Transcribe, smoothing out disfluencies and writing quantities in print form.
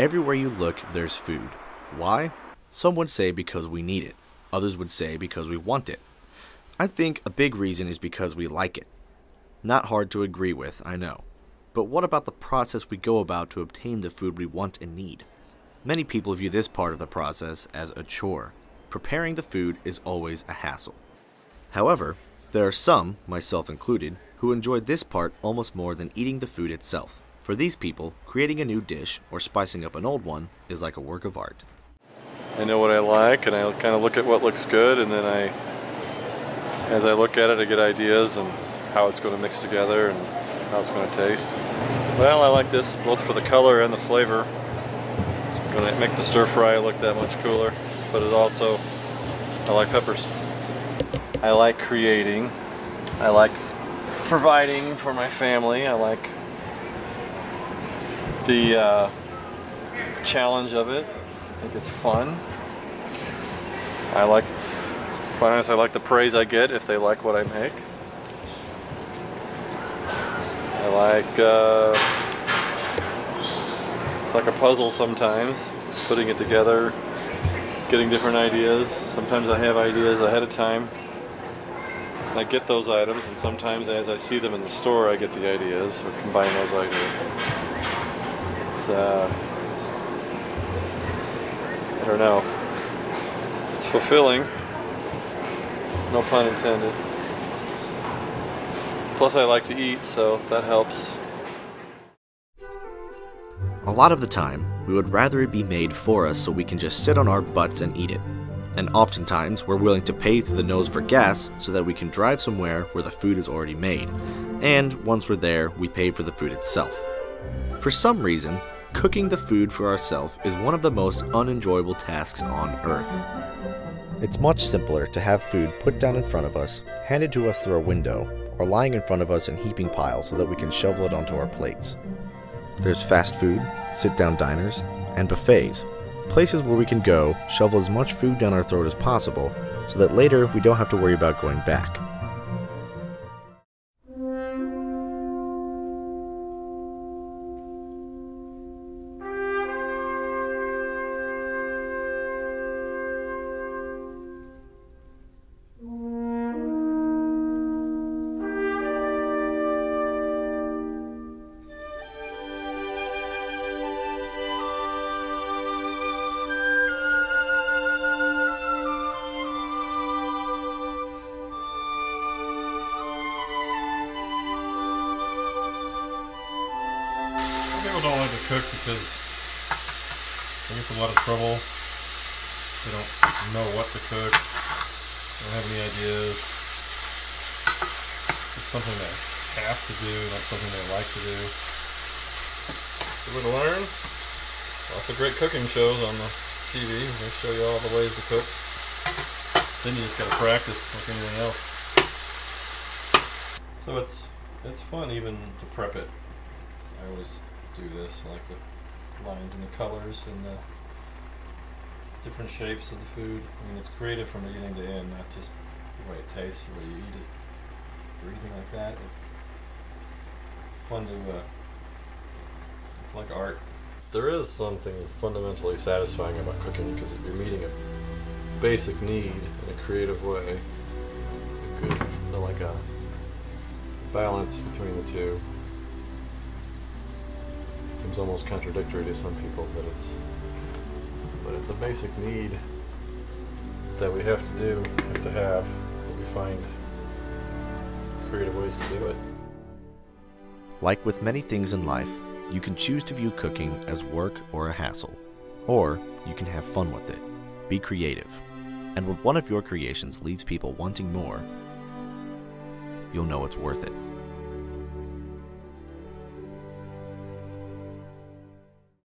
Everywhere you look, there's food. Why? Some would say because we need it. Others would say because we want it. I think a big reason is because we like it. Not hard to agree with, I know. But what about the process we go about to obtain the food we want and need? Many people view this part of the process as a chore. Preparing the food is always a hassle. However, there are some, myself included, who enjoy this part almost more than eating the food itself. For these people, creating a new dish or spicing up an old one is like a work of art. I know what I like, and I kind of look at what looks good, and then as I look at it, I get ideas and how it's going to mix together and how it's going to taste. Well, I like this both for the color and the flavor. It's going to make the stir fry look that much cooler, but it also, I like peppers. I like creating. I like providing for my family. I like the challenge of it. I think it's fun. Quite honestly, I like the praise I get if they like what I make. I like, it's like a puzzle sometimes, putting it together, getting different ideas. Sometimes I have ideas ahead of time. I get those items, and sometimes as I see them in the store, I get the ideas or combine those ideas. It's, I don't know. It's fulfilling. No pun intended. Plus I like to eat, so that helps. A lot of the time, we would rather it be made for us so we can just sit on our butts and eat it. And oftentimes, we're willing to pay through the nose for gas so that we can drive somewhere where the food is already made. And once we're there, we pay for the food itself. For some reason, cooking the food for ourselves is one of the most unenjoyable tasks on earth. It's much simpler to have food put down in front of us, handed to us through a window, or lying in front of us in heaping piles so that we can shovel it onto our plates. There's fast food, sit-down diners, and buffets. Places where we can go, shovel as much food down our throat as possible, so that later we don't have to worry about going back. People don't like to cook because they get in a lot of trouble. They don't know what to cook. They don't have any ideas. It's something they have to do, not something they like to do. Good way to learn. Lots of great cooking shows on the TV. They show you all the ways to cook. Then you just gotta practice like anything else. So it's fun even to prep it. I always do this. I like the lines and the colors and the different shapes of the food. I mean, it's creative from beginning to end, not just the way it tastes or the way you eat it or anything like that. It's fun to, it's like art. There is something fundamentally satisfying about cooking because you're meeting a basic need in a creative way. It's like a balance between the two. Seems almost contradictory to some people, but it's a basic need that we have to do, but we find creative ways to do it. Like with many things in life, you can choose to view cooking as work or a hassle, or you can have fun with it. Be creative, and when one of your creations leaves people wanting more, you'll know it's worth it.